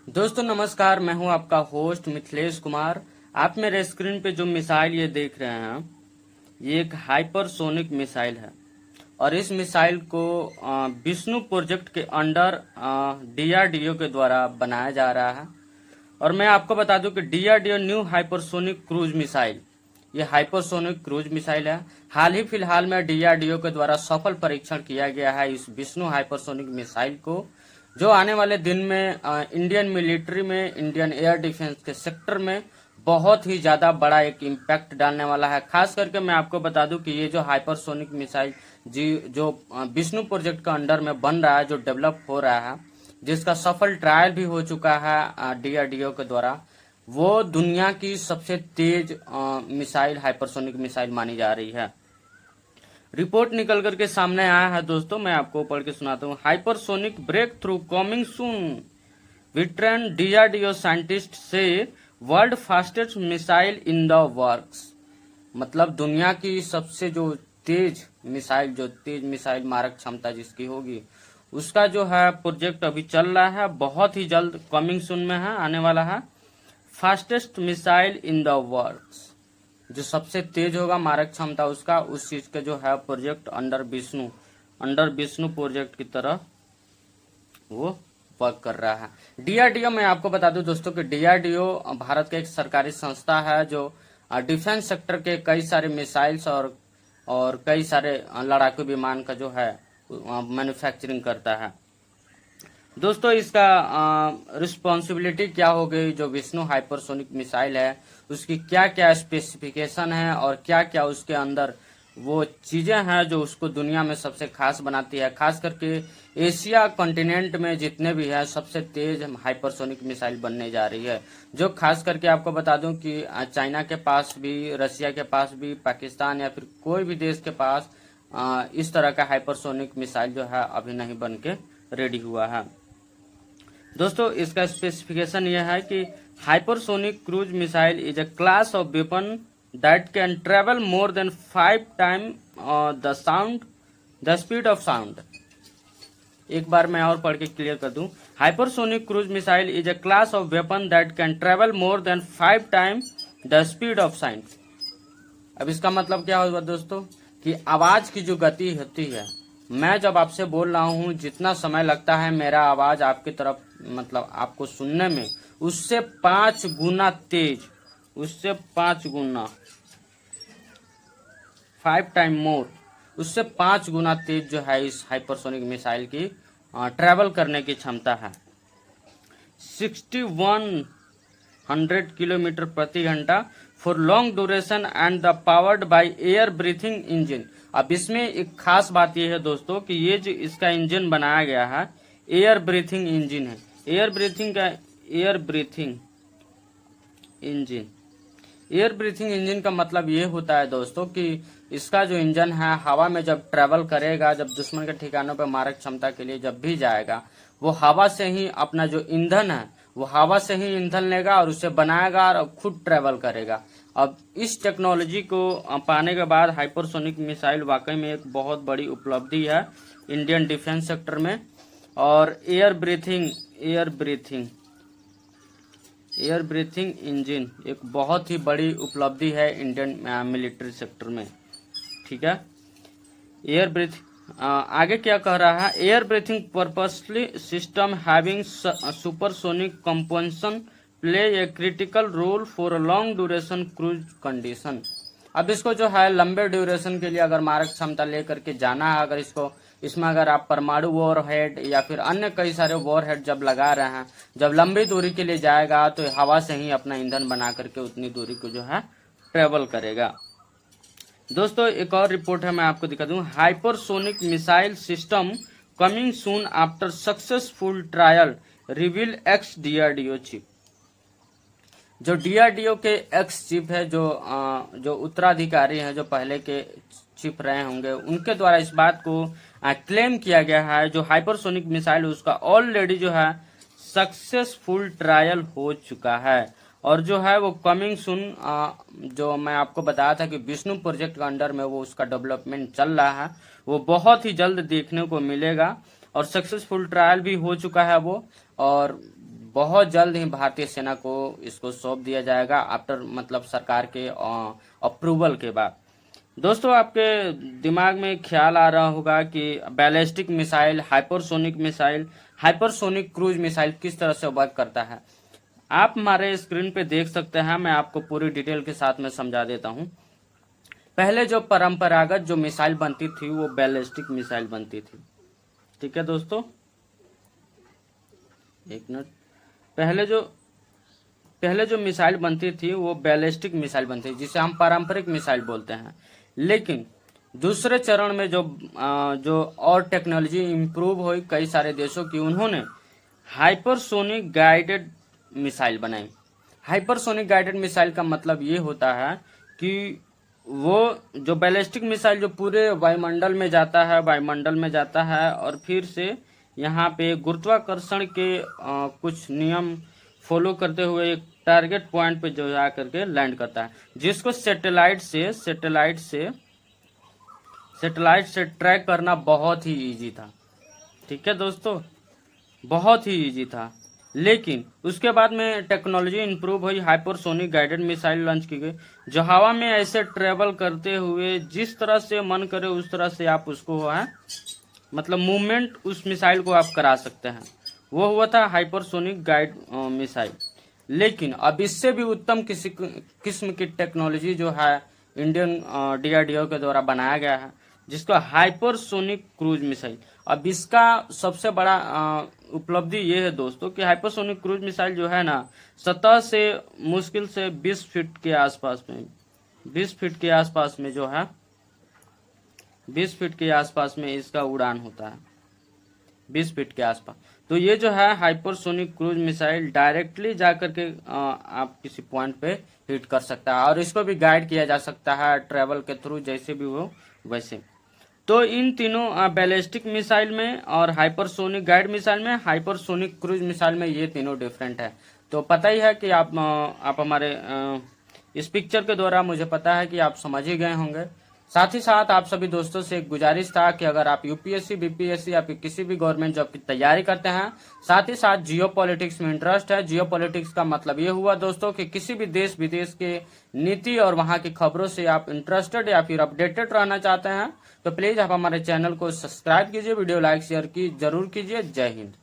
दोस्तों नमस्कार, मैं हूं आपका होस्ट मिथिलेश कुमार। आप मेरे स्क्रीन पे जो मिसाइल ये देख रहे हैं, ये एक हाइपरसोनिक मिसाइल है और इस मिसाइल को विष्णु प्रोजेक्ट के अंडर डीआरडीओ के द्वारा बनाया जा रहा है। और मैं आपको बता दूं कि DRDO new hypersonic cruise missile, ये हाइपरसोनिक क्रूज मिसाइल है। हाल ही फिलहाल में डीआरडीओ के द्वारा सफल परीक्षण किया गया है इस विष्णु हाइपरसोनिक मिसाइल को, जो आने वाले दिन में इंडियन मिलिट्री में, इंडियन एयर डिफेंस के सेक्टर में बहुत ही ज्यादा बड़ा एक इम्पैक्ट डालने वाला है। खास करके मैं आपको बता दूं कि ये जो हाइपरसोनिक मिसाइल जो विष्णु प्रोजेक्ट का अंडर में बन रहा है, जो डेवलप हो रहा है, जिसका सफल ट्रायल भी हो चुका है डीआरडीओ के द्वारा, वो दुनिया की सबसे तेज मिसाइल, हाइपरसोनिक मिसाइल मानी जा रही है। रिपोर्ट निकल करके सामने आया है दोस्तों, मैं आपको पढ़ के सुनाता हूँ। Hypersonic breakthrough coming soon, veteran DRDO scientist से world fastest missile in the works. मतलब दुनिया की सबसे जो तेज मिसाइल मारक क्षमता जिसकी होगी, उसका जो है प्रोजेक्ट अभी चल रहा है, बहुत ही जल्द कमिंग सून में है, आने वाला है। Fastest missile in the works, जो सबसे तेज होगा मारक क्षमता उसका, उस चीज का जो है प्रोजेक्ट अंडर विष्णु प्रोजेक्ट की तरह वो वर्क कर रहा है। डीआरडीओ, मैं आपको बता दूं दोस्तों कि डीआरडीओ भारत का एक सरकारी संस्था है जो डिफेंस सेक्टर के कई सारे मिसाइल्स और कई सारे लड़ाकू विमान का जो है मैन्युफैक्चरिंग करता है। दोस्तों इसका रिस्पॉन्सिबिलिटी क्या हो गई, जो विष्णु हाइपरसोनिक मिसाइल है उसकी क्या क्या स्पेसिफिकेशन है और क्या क्या उसके अंदर वो चीजें हैं जो उसको दुनिया में सबसे खास बनाती है। खास करके एशिया कॉन्टिनेंट में जितने भी है, सबसे तेज हाइपरसोनिक मिसाइल बनने जा रही है। जो खास करके आपको बता दूं कि चाइना के पास भी, रसिया के पास भी, पाकिस्तान या फिर कोई भी देश के पास इस तरह का हाइपरसोनिक मिसाइल जो है अभी नहीं बन के रेडी हुआ है। दोस्तों इसका स्पेसिफिकेशन यह है कि hypersonic cruise missile is a class of weapon that can travel more than 5 time the speed of sound. एक बार मैं और पढ़ के क्लियर कर दूं। Hypersonic cruise missile is a class of weapon that can travel more than 5 time the speed of sound. अब इसका मतलब क्या होगा दोस्तों, कि आवाज की जो गति होती है, मैं जब आपसे बोल रहा हूं, जितना समय लगता है मेरा आवाज आपकी तरफ, मतलब आपको सुनने में, उससे 5 गुना तेज, उससे 5 गुना, 5 टाइम मोर, उससे 5 गुना तेज जो है इस हाइपरसोनिक मिसाइल की ट्रेवल करने की क्षमता है। 6100 किलोमीटर प्रति घंटा for long duration and the powered by air breathing engine. अब इसमें एक खास बात यह है दोस्तों कि ये जो इसका इंजन बनाया गया है, एयर ब्रीथिंग इंजन है। Air breathing engine, air breathing engine का मतलब ये होता है दोस्तों कि इसका जो इंजन है हवा में जब ट्रेवल करेगा, जब दुश्मन के ठिकानों पर मारक क्षमता के लिए जब भी जाएगा, वो हवा से ही अपना जो ईंधन है, वो हवा से ही ईंधन लेगा और उसे बनाएगा और खुद ट्रेवल करेगा। अब इस टेक्नोलॉजी को पाने के बाद हाइपरसोनिक मिसाइल वाकई में एक बहुत बड़ी उपलब्धि है इंडियन डिफेंस सेक्टर में। और एयर ब्रीथिंग इंजन एक बहुत ही बड़ी उपलब्धि है इंडियन मिलिट्री सेक्टर में, ठीक है। एयर ब्रीथ आगे क्या कह रहा है, air breathing purposely system having supersonic compensation play a critical role for long duration cruise condition. अब इसको जो है लंबे ड्यूरेशन के लिए अगर मारक क्षमता लेकर के जाना है, अगर इसमें अगर आप परमाणु वॉर हेड या फिर अन्य कई सारे वॉर हेड जब लगा रहे हैं, जब लंबी दूरी के लिए जाएगा तो हवा से ही अपना ईंधन बना करके उतनी दूरी को जो है ट्रेवल करेगा। दोस्तों एक और रिपोर्ट है, मैं आपको दिखा दूं। Hypersonic missile system coming soon after successful trial reveal x DRDO chief. जो डीआरडीओ के एक्स चीफ है, जो उत्तराधिकारी हैं, जो पहले के चीफ रहे होंगे, उनके द्वारा इस बात को क्लेम किया गया है, जो हाइपरसोनिक मिसाइल उसका ऑलरेडी जो है सक्सेसफुल ट्रायल हो चुका है और जो है वो कमिंग सुन, जो मैं आपको बताया था कि विष्णु प्रोजेक्ट के अंडर में वो उसका डेवलपमेंट चल रहा है, वो बहुत ही जल्द देखने को मिलेगा और सक्सेसफुल ट्रायल भी हो चुका है वो। और बहुत जल्द ही भारतीय सेना को इसको सौंप दिया जाएगा आफ्टर मतलब सरकार के अप्रूवल के बाद। दोस्तों, आपके दिमाग में ख्याल आ रहा होगा कि ballistic missile, hypersonic cruise missile किस तरह से वर्क करता है। आप हमारे स्क्रीन पे देख सकते हैं, मैं आपको पूरी डिटेल के साथ में समझा देता हूं। पहले जो परंपरागत जो मिसाइल बनती थी वो बैलिस्टिक मिसाइल बनती थी। ठीक है दोस्तों, एक मिनट। पहले जो मिसाइल बनती थी वो बैलिस्टिक मिसाइल बनती थी, जिसे हम पारंपरिक मिसाइल बोलते हैं। लेकिन दूसरे चरण में जो और टेक्नोलॉजी इंप्रूव हुई कई सारे देशों की, उन्होंने हाइपरसोनिक गाइडेड मिसाइल बनाई। हाइपरसोनिक गाइडेड मिसाइल का मतलब ये होता है कि वो जो बैलिस्टिक मिसाइल जो पूरे वायुमंडल में जाता है और फिर से यहाँ पे गुरुत्वाकर्षण के कुछ नियम फॉलो करते हुए एक टारगेट पॉइंट पे जो जा करके लैंड करता है, जिसको सैटेलाइट से ट्रैक करना बहुत ही इजी था। ठीक है दोस्तों, बहुत ही इजी था। लेकिन उसके बाद में टेक्नोलॉजी इंप्रूव हुई, हाइपरसोनिक गाइडेड मिसाइल लॉन्च की गई, जो हवा में ऐसे ट्रेवल करते हुए जिस तरह से मन करे उस तरह से आप उसको है मतलब मूवमेंट उस मिसाइल को आप करा सकते हैं। वो हुआ था हाइपरसोनिक गाइड मिसाइल। लेकिन अब इससे भी उत्तम किसी किस्म की टेक्नोलॉजी जो है इंडियन DRDO के द्वारा बनाया गया है, जिसको हाइपरसोनिक क्रूज मिसाइल। अब इसका सबसे बड़ा उपलब्धि ये है दोस्तों कि हाइपरसोनिक क्रूज मिसाइल जो है ना, सतह से मुश्किल से 20 फीट के आसपास में 20 फीट के आसपास में जो है 20 फीट के आसपास में इसका उड़ान होता है, 20 फीट के आसपास। तो ये जो है हाइपरसोनिक क्रूज मिसाइल डायरेक्टली जाकर के आप किसी पॉइंट पे हिट कर सकता है, और इसको भी गाइड किया जा सकता है ट्रेवल के थ्रू, जैसे भी हो वैसे। तो इन तीनों बैलिस्टिक मिसाइल में और हाइपरसोनिक गाइड मिसाइल में, हाइपरसोनिक क्रूज मिसाइल में ये तीनों डिफरेंट है। तो पता ही है कि आप हमारे इस पिक्चर के द्वारा मुझे पता है कि आप समझ ही गए होंगे। साथ ही साथ आप सभी दोस्तों से एक गुजारिश था कि अगर आप UPSC, BPSC या फिर किसी भी गवर्नमेंट जॉब की तैयारी करते हैं, साथ ही साथ जियो पॉलिटिक्स में इंटरेस्ट है। जियो पॉलिटिक्स का मतलब ये हुआ दोस्तों कि किसी भी देश विदेश के नीति और वहां की खबरों से आप इंटरेस्टेड या फिर अपडेटेड रहना चाहते हैं, तो प्लीज आप हमारे चैनल को सब्सक्राइब कीजिए, वीडियो लाइक शेयर की जरूर कीजिए। जय हिंद।